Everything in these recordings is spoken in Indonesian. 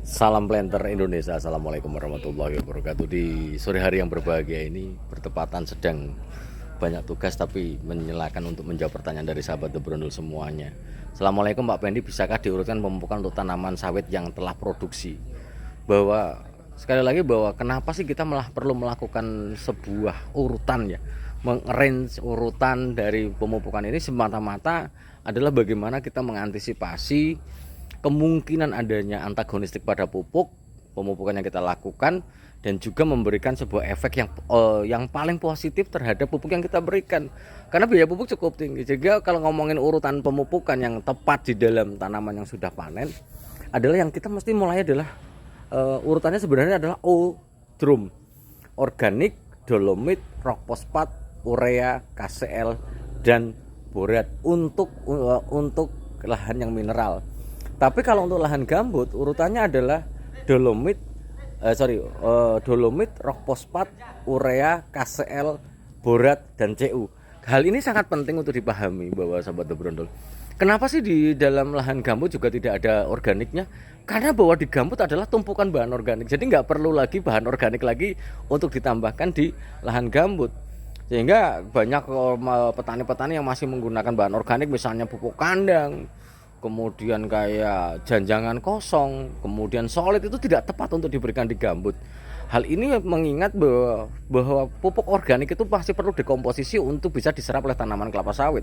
Salam planter Indonesia. Assalamualaikum warahmatullahi wabarakatuh. Di sore hari yang berbahagia ini bertepatan sedang banyak tugas tapi menyelakan untuk menjawab pertanyaan dari sahabat The Brondol semuanya. Assalamualaikum Pak Pendi, bisakah diurutkan pemupukan untuk tanaman sawit yang telah produksi? Bahwa sekali lagi bahwa kenapa sih kita malah perlu melakukan sebuah urutan ya, mengarrange urutan dari pemupukan ini semata-mata adalah bagaimana kita mengantisipasi kemungkinan adanya antagonistik pada pupuk pemupukan yang kita lakukan, dan juga memberikan sebuah efek yang paling positif terhadap pupuk yang kita berikan, karena biaya pupuk cukup tinggi. Jadi kalau ngomongin urutan pemupukan yang tepat di dalam tanaman yang sudah panen adalah yang kita mesti mulai adalah urutannya sebenarnya adalah O-drum, organik, dolomit, rock fosfat, urea, KCl, dan borat untuk lahan yang mineral. Tapi kalau untuk lahan gambut urutannya adalah dolomit, dolomit, rock fosfat, urea, KCl, borat, dan Cu. Hal ini sangat penting untuk dipahami bahwa sahabat The Brondol. Kenapa sih di dalam lahan gambut juga tidak ada organiknya? Karena bahwa di gambut adalah tumpukan bahan organik. Jadi nggak perlu lagi bahan organik lagi untuk ditambahkan di lahan gambut. Sehingga banyak petani-petani yang masih menggunakan bahan organik, misalnya pupuk kandang, kemudian kayak janjangan kosong, kemudian solid, itu tidak tepat untuk diberikan di gambut. Hal ini mengingat bahwa pupuk organik itu pasti perlu dekomposisi untuk bisa diserap oleh tanaman kelapa sawit.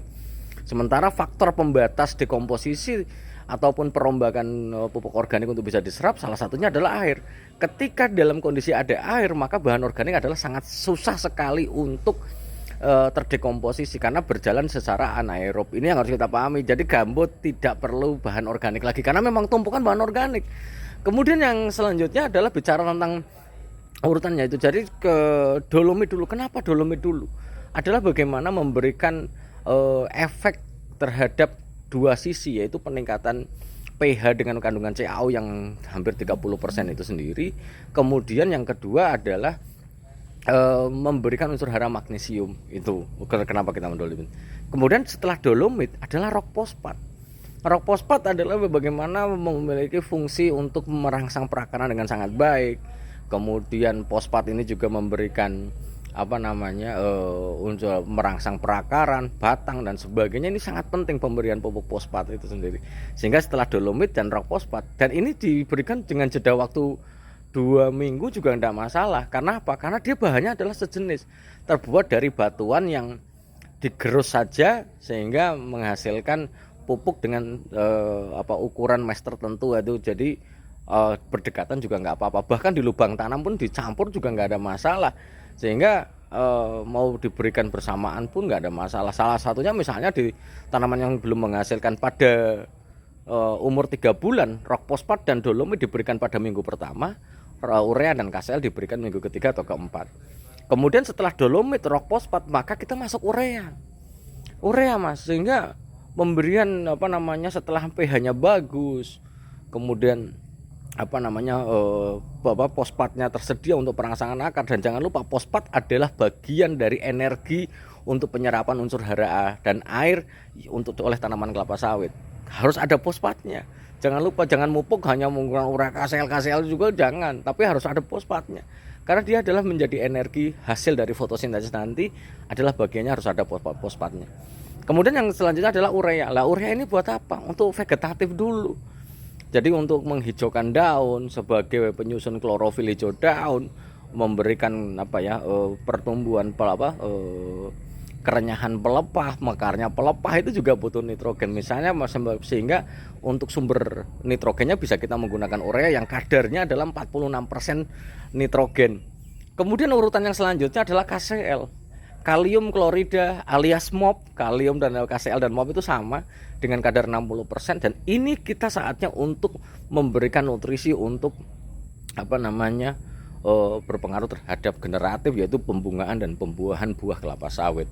Sementara faktor pembatas dekomposisi ataupun perombakan pupuk organik untuk bisa diserap salah satunya adalah air. Ketika dalam kondisi ada air, maka bahan organik adalah sangat susah sekali untuk terdekomposisi karena berjalan secara anaerob. Ini yang harus kita pahami. Jadi gambut tidak perlu bahan organik lagi karena memang tumpukan bahan organik. Kemudian yang selanjutnya adalah bicara tentang urutannya itu. Jadi ke dolomit dulu. Kenapa dolomit dulu? Adalah bagaimana memberikan efek terhadap dua sisi, yaitu peningkatan pH dengan kandungan CaO yang hampir 30% itu sendiri. Kemudian yang kedua adalah memberikan unsur hara magnesium. Itu kenapa kita mendolomit. Kemudian setelah dolomit adalah rock fosfat. Rock fosfat adalah bagaimana memiliki fungsi untuk merangsang perakaran dengan sangat baik. Kemudian fosfat ini juga memberikan unsur merangsang perakaran, batang, dan sebagainya. Ini sangat penting pemberian pupuk fosfat itu sendiri. Sehingga setelah dolomit dan rock fosfat, dan ini diberikan dengan jeda waktu 2 minggu juga tidak masalah. Karena apa? Karena dia bahannya adalah sejenis, terbuat dari batuan yang digerus saja sehingga menghasilkan pupuk dengan ukuran mesh tertentu itu. Jadi berdekatan juga nggak apa-apa. Bahkan di lubang tanam pun dicampur juga nggak ada masalah. Sehingga mau diberikan bersamaan pun nggak ada masalah. Salah satunya misalnya di tanaman yang belum menghasilkan pada umur 3 bulan, rock fosfat dan dolomit diberikan pada minggu pertama, urea dan KCl diberikan minggu ketiga atau keempat. Kemudian setelah dolomit, rock fosfat, maka kita masuk urea mas, sehingga pemberian setelah pH-nya bagus, kemudian fosfatnya tersedia untuk perangsangan akar. Dan jangan lupa fosfat adalah bagian dari energi untuk penyerapan unsur hara dan air oleh tanaman kelapa sawit. Harus ada fosfatnya. Jangan lupa, jangan mupuk hanya menggunakan urea KCl juga jangan, tapi harus ada fosfatnya. Karena dia adalah menjadi energi hasil dari fotosintesis nanti, adalah bagiannya harus ada fosfatnya. Kemudian yang selanjutnya adalah urea. Lah urea ini buat apa? Untuk vegetatif dulu. Jadi untuk menghijaukan daun, sebagai penyusun klorofil hijau daun, memberikan pertumbuhan kerenyahan pelepah, mekarnya pelepah, itu juga butuh nitrogen misalnya, sehingga untuk sumber nitrogennya bisa kita menggunakan urea yang kadarnya adalah 46% nitrogen. Kemudian urutan yang selanjutnya adalah KCl, kalium klorida alias MOP. Kalium dan KCl dan MOP itu sama dengan kadar 60%, dan ini kita saatnya untuk memberikan nutrisi untuk berpengaruh terhadap generatif, yaitu pembungaan dan pembuahan buah kelapa sawit.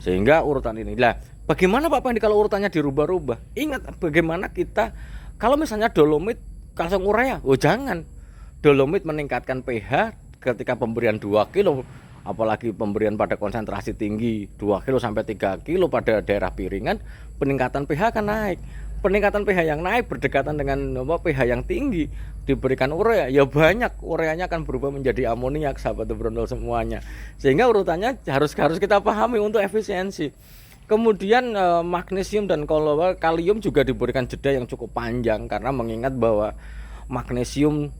Sehingga urutan inilah bagaimana Pak Pandi kalau urutannya dirubah-rubah. Ingat bagaimana kita kalau misalnya dolomit kalsium urea, jangan. Dolomit meningkatkan pH ketika pemberian 2 kilo, apalagi pemberian pada konsentrasi tinggi 2 kilo sampai 3 kilo pada daerah piringan, peningkatan pH akan naik. Peningkatan pH yang naik berdekatan dengan pH yang tinggi, diberikan urea, ya banyak ureanya akan berubah menjadi amoniak, sahabat The Brondol semuanya. Sehingga urutannya harus kita pahami untuk efisiensi. Kemudian magnesium dan kalium juga diberikan jeda yang cukup panjang, karena mengingat bahwa magnesium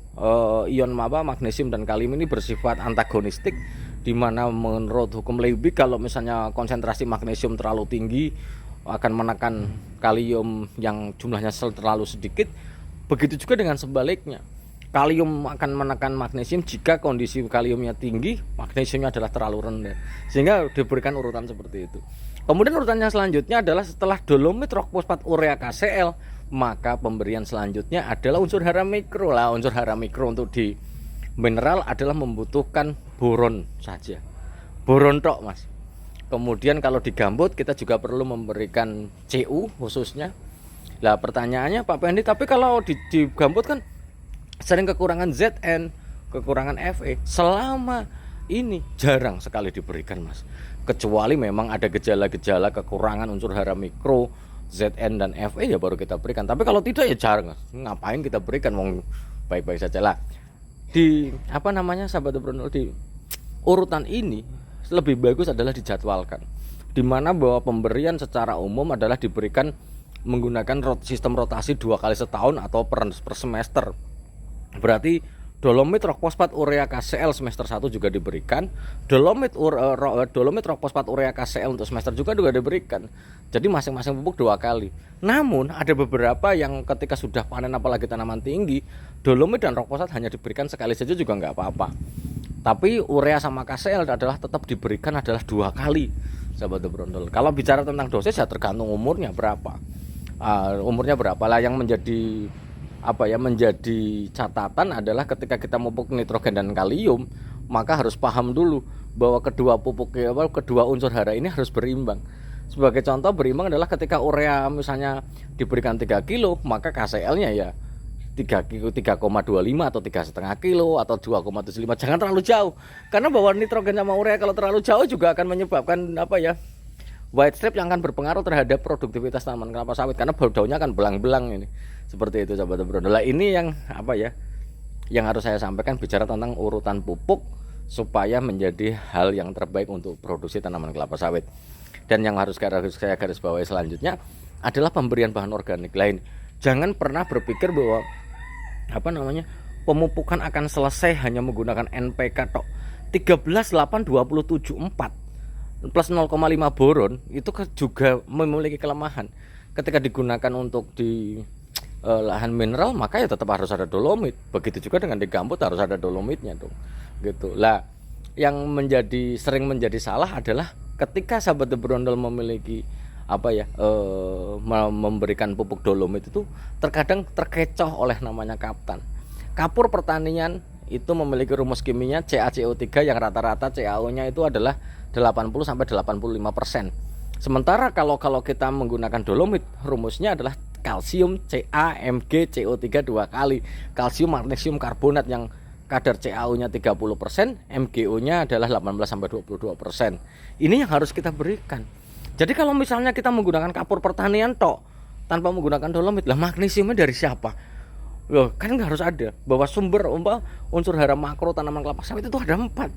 magnesium dan kalium ini bersifat antagonistik, di mana menurut hukum Liebig kalau misalnya konsentrasi magnesium terlalu tinggi akan menekan kalium yang jumlahnya terlalu sedikit. Begitu juga dengan sebaliknya, kalium akan menekan magnesium jika kondisi kaliumnya tinggi, magnesiumnya adalah terlalu rendah, sehingga diberikan urutan seperti itu. Kemudian urutannya selanjutnya adalah setelah dolomit, rock fosfat, urea, KCl, maka pemberian selanjutnya adalah unsur hara mikro. Lah, unsur hara mikro untuk di mineral adalah membutuhkan boron saja, boron tok, Mas. Kemudian kalau di gambut kita juga perlu memberikan Cu khususnya. Lah pertanyaannya Pak Pendi, tapi kalau di gambut kan sering kekurangan Zn, kekurangan Fe. Selama ini jarang sekali diberikan, Mas. Kecuali memang ada gejala-gejala kekurangan unsur hara mikro, Zn dan Fe, ya baru kita berikan. Tapi kalau tidak ya jarang. Ngapain kita berikan, wong baik-baik saja lah. Di sahabat The Brondol, di urutan ini lebih bagus adalah dijadwalkan, dimana bahwa pemberian secara umum adalah diberikan menggunakan sistem rotasi 2 kali setahun atau per semester. Berarti dolomit, rock fosfat, urea, KCl semester 1 juga diberikan, dolomit, rock fosfat, urea, KCl untuk semester juga diberikan. Jadi masing-masing pupuk 2 kali. Namun ada beberapa yang ketika sudah panen, apalagi tanaman tinggi, dolomit dan rock fosfat hanya diberikan sekali saja juga nggak apa-apa. Tapi urea sama KCl adalah tetap diberikan adalah 2 kali, sahabat The Brondol. Kalau bicara tentang dosis ya tergantung umurnya berapa. Umurnya berapa lah. Yang menjadi catatan adalah ketika kita memupuk nitrogen dan kalium, maka harus paham dulu bahwa kedua unsur hara ini harus berimbang. Sebagai contoh, berimbang adalah ketika urea misalnya diberikan 3 kilo, maka KCl-nya ya 3,25 atau 3,5 kilo atau 2,75. Jangan terlalu jauh, karena bahwa nitrogen sama urea kalau terlalu jauh juga akan menyebabkan white strip yang akan berpengaruh terhadap produktivitas tanaman kelapa sawit, karena daunnya akan belang-belang ini. Seperti itu, sahabat The Brondol. Ini yang yang harus saya sampaikan bicara tentang urutan pupuk supaya menjadi hal yang terbaik untuk produksi tanaman kelapa sawit. Dan yang harus saya garis bawahi selanjutnya adalah pemberian bahan organik lain. Jangan pernah berpikir bahwa pemupukan akan selesai hanya menggunakan NPK tok. 13,8,27,4 plus 0,5 boron itu juga memiliki kelemahan. Ketika digunakan untuk di lahan mineral, maka ya tetap harus ada dolomit. Begitu juga dengan di gambut harus ada dolomitnya dong. Gitu. Lah, yang sering menjadi salah adalah ketika sahabat The Brondol memiliki memberikan pupuk dolomit itu terkadang terkecoh oleh namanya kaptan. Kapur pertanian itu memiliki rumus kimianya CaCO3 yang rata-rata CaO-nya itu adalah 80-85%. Sementara kalau kita menggunakan dolomit, rumusnya adalah kalsium CaMgCO3 2 kali. Kalsium magnesium karbonat yang kadar CaO-nya 30%, MgO-nya adalah 18-22%. Ini yang harus kita berikan. Jadi kalau misalnya kita menggunakan kapur pertanian tok tanpa menggunakan dolomit, lah magnesiumnya dari siapa? Loh, kan harus ada bahwa sumber unsur hara makro tanaman kelapa sawit itu ada 4.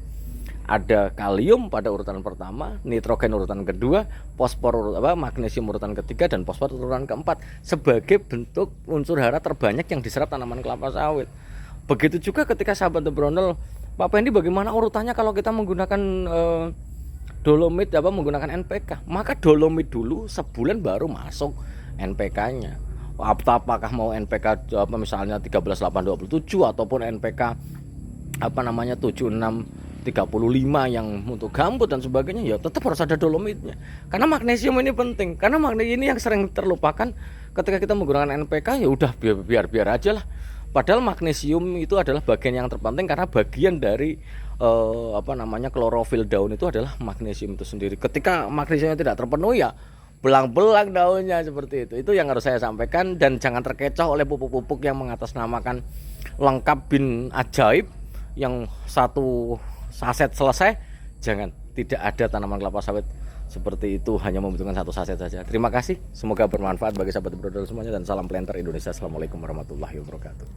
Ada kalium pada urutan pertama, nitrogen urutan kedua, fosfor magnesium urutan ketiga, dan fosfor urutan keempat sebagai bentuk unsur hara terbanyak yang diserap tanaman kelapa sawit. Begitu juga ketika sahabat The Brondol, Pak Pendi, bagaimana urutannya kalau kita menggunakan dolomit menggunakan NPK? Maka dolomit dulu sebulan baru masuk NPK-nya. Apakah mau NPK misalnya 13,8,27 ataupun NPK 76,35 yang untuk gambut dan sebagainya, ya tetap harus ada dolomitnya. Karena magnesium ini penting. Karena magnesium ini yang sering terlupakan ketika kita menggunakan NPK, ya udah biar aja lah. Padahal magnesium itu adalah bagian yang terpenting, karena bagian dari klorofil daun itu adalah magnesium itu sendiri. Ketika magnesiumnya tidak terpenuhi, ya belang-belang daunnya seperti itu. Itu yang harus saya sampaikan, dan jangan terkecoh oleh pupuk-pupuk yang mengatasnamakan lengkap bin ajaib yang satu saset selesai. Jangan, tidak ada tanaman kelapa sawit seperti itu hanya membutuhkan satu saset saja. Terima kasih, semoga bermanfaat bagi sahabat The Brondol semuanya, dan salam planter Indonesia. Assalamualaikum warahmatullahi wabarakatuh.